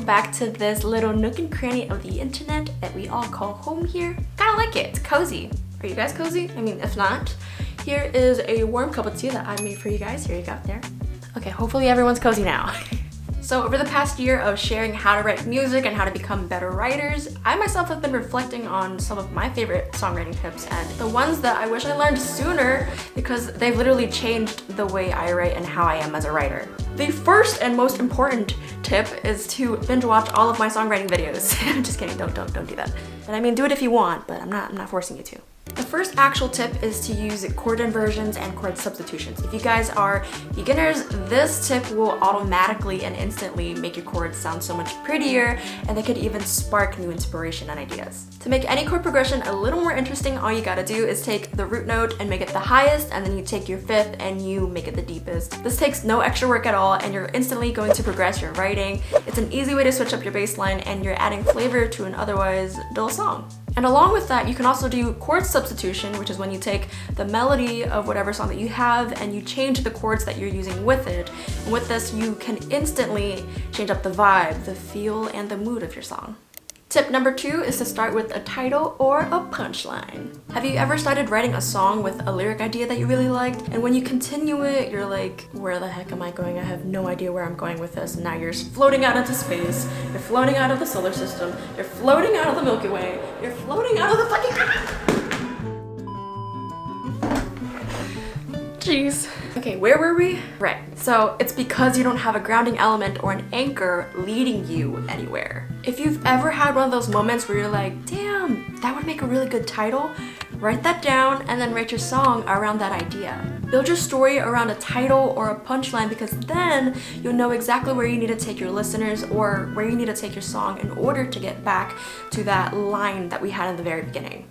back to this little nook and cranny of the internet that we all call home here. Kinda like it, it's cozy. Are you guys cozy? I mean, if not, here is a warm cup of tea that I made for you guys. Here you go, there. Okay, hopefully everyone's cozy now. So over the past year of sharing how to write music and how to become better writers, I myself have been reflecting on some of my favorite songwriting tips and the ones that I wish I learned sooner because they've literally changed the way I write and how I am as a writer. The first and most important tip is to binge watch all of my songwriting videos. I'm just kidding, don't do that. But I mean, do it if you want, but I'm not forcing you to. The first actual tip is to use chord inversions and chord substitutions. If you guys are beginners, this tip will automatically and instantly make your chords sound so much prettier, and they could even spark new inspiration and ideas. To make any chord progression a little more interesting, all you gotta do is take the root note and make it the highest, and then you take your fifth and you make it the deepest. This takes no extra work at all, and you're instantly going to progress your writing. It's an easy way to switch up your bass line, and you're adding flavor to an otherwise dull song. And along with that, you can also do chord substitution, which is when you take the melody of whatever song that you have and you change the chords that you're using with it. And with this, you can instantly change up the vibe, the feel, and the mood of your song. Tip number 2 is to start with a title or a punchline. Have you ever started writing a song with a lyric idea that you really liked, and when you continue it, you're like, where the heck am I going? I have no idea where I'm going with this. And now you're floating out into space, you're floating out of the solar system, you're floating out of the Milky Way, you're floating out of the fucking... Jeez. Okay, where were we? Right, so it's because you don't have a grounding element or an anchor leading you anywhere. If you've ever had one of those moments where you're like, damn, that would make a really good title, write that down and then write your song around that idea. Build your story around a title or a punchline, because then you'll know exactly where you need to take your listeners or where you need to take your song in order to get back to that line that we had in the very beginning.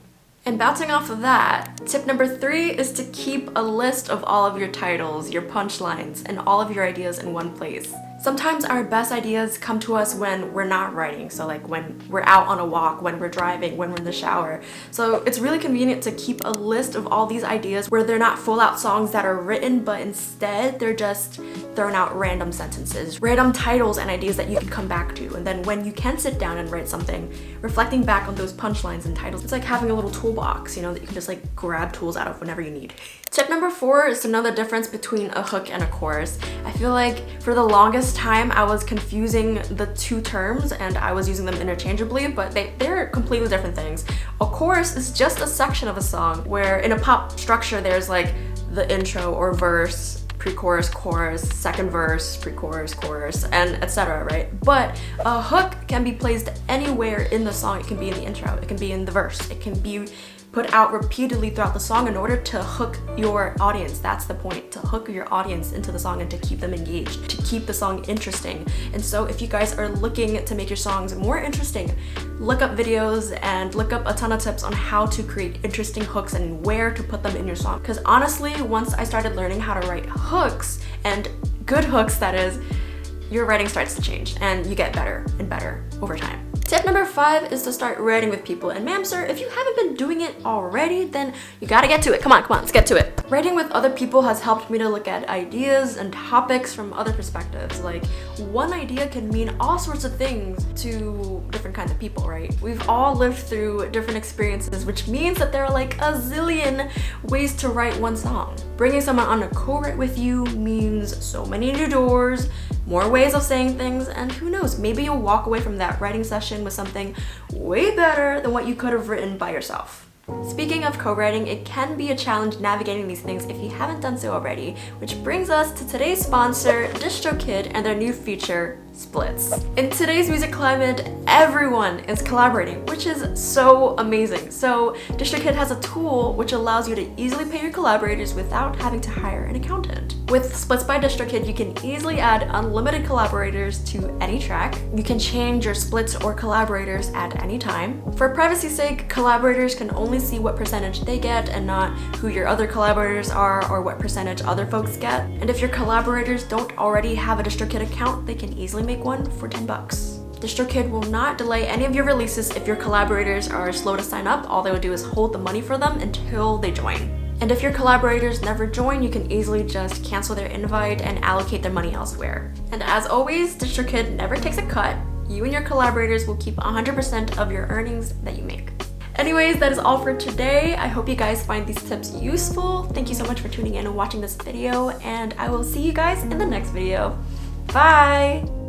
And bouncing off of that, tip number 3 is to keep a list of all of your titles, your punchlines, and all of your ideas in one place. Sometimes our best ideas come to us when we're not writing, so like when we're out on a walk, when we're driving, when we're in the shower. So it's really convenient to keep a list of all these ideas where they're not full out songs that are written, but instead they're just thrown out random sentences, random titles and ideas that you can come back to. And then when you can sit down and write something, reflecting back on those punchlines and titles, it's like having a little toolbox, you know, that you can just like grab tools out of whenever you need. Tip number 4 is to know the difference between a hook and a chorus. I feel like for the longest time I was confusing the two terms and I was using them interchangeably, but they're completely different things. A chorus is just a section of a song where in a pop structure there's like the intro or verse, pre-chorus, chorus, second verse, pre-chorus, chorus, and etc., right? But a hook can be placed anywhere in the song. It can be in the intro, it can be in the verse, it can be put out repeatedly throughout the song in order to hook your audience. That's the point, to hook your audience into the song and to keep them engaged, to keep the song interesting. And so if you guys are looking to make your songs more interesting, look up videos and look up a ton of tips on how to create interesting hooks and where to put them in your song. Because honestly, once I started learning how to write hooks, and good hooks that is, your writing starts to change and you get better and better over time. Tip number 5 is to start writing with people. And ma'am, sir, if you haven't been doing it already, then you gotta get to it. Come on, let's get to it. Writing with other people has helped me to look at ideas and topics from other perspectives. Like, one idea can mean all sorts of things to different kinds of people, right? We've all lived through different experiences, which means that there are like a zillion ways to write one song. Bringing someone on a co-write with you means so many new doors, more ways of saying things, and who knows, maybe you'll walk away from that writing session with something way better than what you could have written by yourself. Speaking of co-writing, it can be a challenge navigating these things if you haven't done so already, which brings us to today's sponsor, DistroKid, and their new feature, splits. In today's music climate, everyone is collaborating, which is so amazing. So DistroKid has a tool which allows you to easily pay your collaborators without having to hire an accountant. With Splits by DistroKid, you can easily add unlimited collaborators to any track. You can change your splits or collaborators at any time. For privacy's sake, collaborators can only see what percentage they get and not who your other collaborators are or what percentage other folks get. And if your collaborators don't already have a DistroKid account, they can easily make one for 10 bucks. DistroKid will not delay any of your releases if your collaborators are slow to sign up. All they will do is hold the money for them until they join. And if your collaborators never join, you can easily just cancel their invite and allocate their money elsewhere. And as always, DistroKid never takes a cut. you and your collaborators will keep 100% of your earnings that you make. Anyways, that is all for today. I hope you guys find these tips useful. Thank you so much for tuning in and watching this video, and I will see you guys in the next video. Bye!